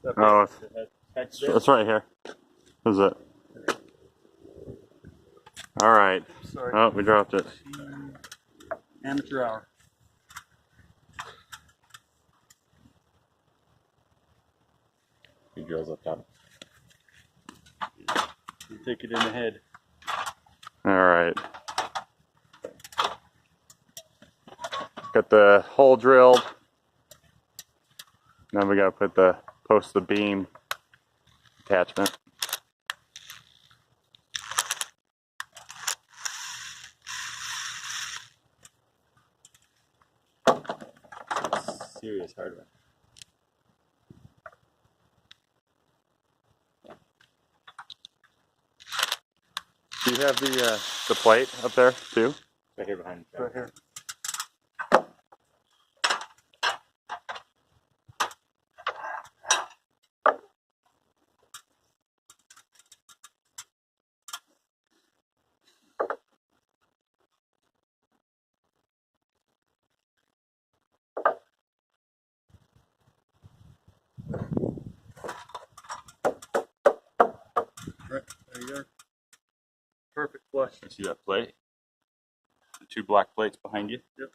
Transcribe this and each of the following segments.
Oh, it's right here. What is it? All right. Sorry. Oh, we dropped it. Amateur hour. He drills up top. You take it in the head. All right. Got the hole drilled. Now we gotta put the post the beam attachment. Serious hardware. Do you have the plate up there too? Right here behind you. Right here. Right, there you go. Perfect flush. You see that plate? The two black plates behind you? Yep.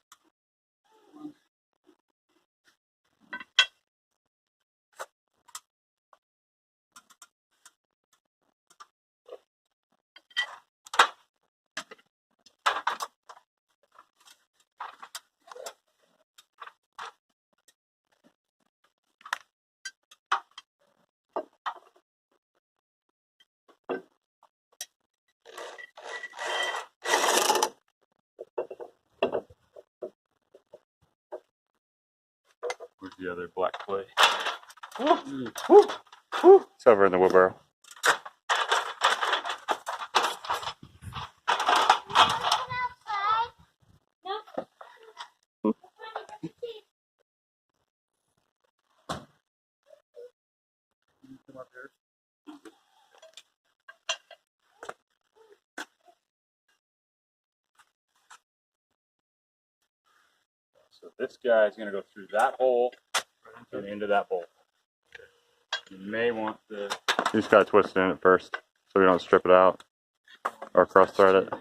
Where's the other black plate? Woo! Woo! Woo! It's over in the wheelbarrow. Come up here. So this guy is going to go through that hole and into that bolt. You may want the... You just got to twist it in at first so we don't strip it out or cross thread it.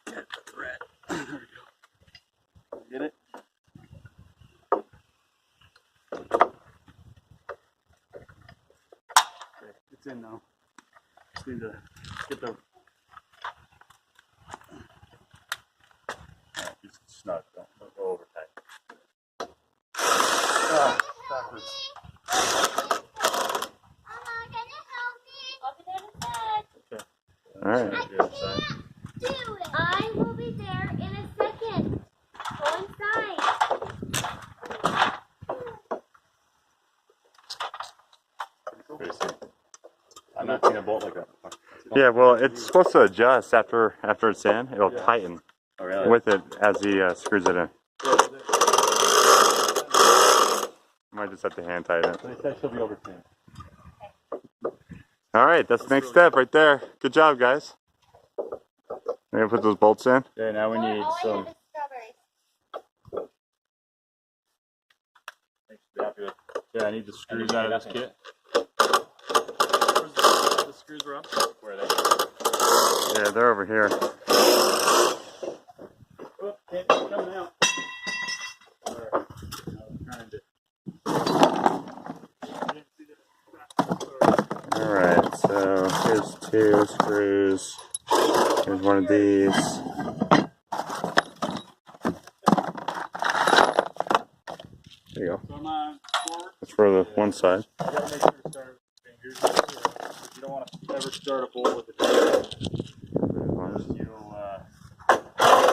Get the thread. There we go. Get it? Okay, it's in now. Just need to get the. Just snug, don't go over tight. Backwards. Okay. All right. I will be there in a second. Go inside. I'm not seeing a bolt like that. Yeah, well, it's supposed to adjust after it's in. It'll tighten Oh, really? with it as he screws it in. Might just have to hand tighten it. They said she'll be over soon. All right, that's the next step right there. Good job, guys. We're gonna put those bolts in. Okay, now we need some. Yeah, I need the screws out of this kit. Where's the screws, Rob? Where are they? Yeah, they're over here. Oh, it's coming out. Alright. I was trying to. All right, so here's two screws. Here's one of these. There you go. So am I forward? That's for the one side. You gotta make sure to start with fingers. You don't want to ever start a bolt with a finger.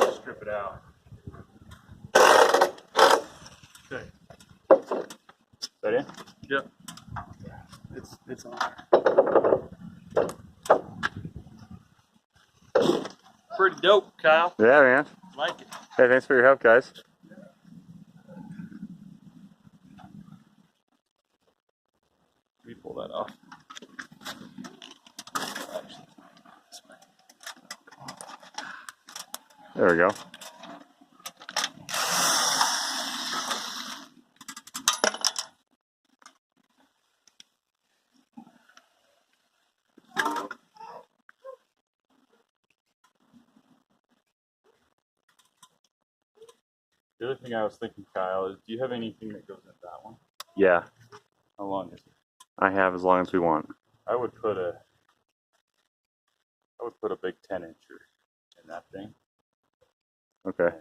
You'll strip it out. Okay. Is that in? Yep. It's on there. Pretty dope, Kyle. Yeah, man. Like it. Hey, thanks for your help, guys. that off. There we go. The other thing I was thinking, Kyle, is do you have anything that goes in that one? Yeah, How long is it? I have as long as we want. I would put a big 10-incher in that thing. Okay.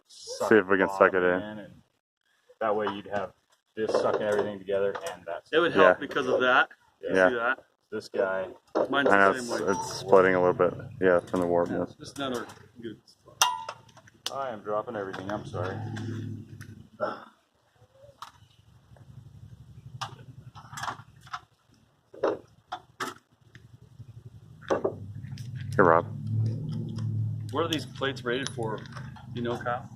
Suck See if we can the suck it bottom in. And that way you'd have this sucking everything together and that. It would help Yeah. because of that. Yeah. See that? This guy. Mine's I know the same way. it's splitting a little bit. Yeah, from the warp. Yeah, Yes. just another good spot. I am dropping everything. I'm sorry. Here, Rob. What are these plates rated for? You know, Kyle?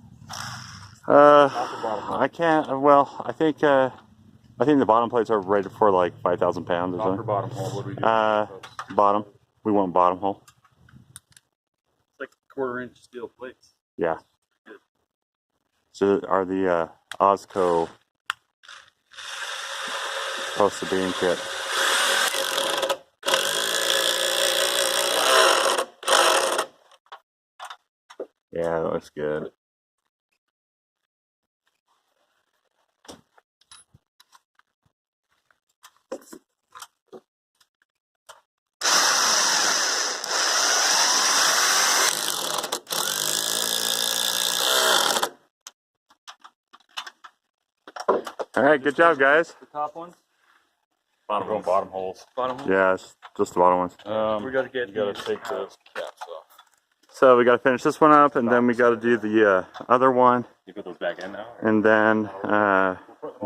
I can't. Well, I think the bottom plates are rated for like 5,000 pounds or Top or something. bottom hole? What do we do? Bottom. We want bottom hole. It's like 1/4-inch steel plates. Yeah. So are the OZCO post the beam kit? Yeah, that looks good. All right, good job, guys. The top ones? Bottom hole. Bottom holes. Bottom ones? Yeah, it's just the bottom ones. We got to get You gotta these take out. those caps off. So we got to finish this one up, and then we got to do the other one, You put those back in now? and then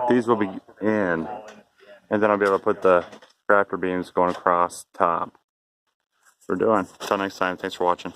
these will be in, and then I'll be able to put the raptor beams going across top. We're doing. Until next time, thanks for watching.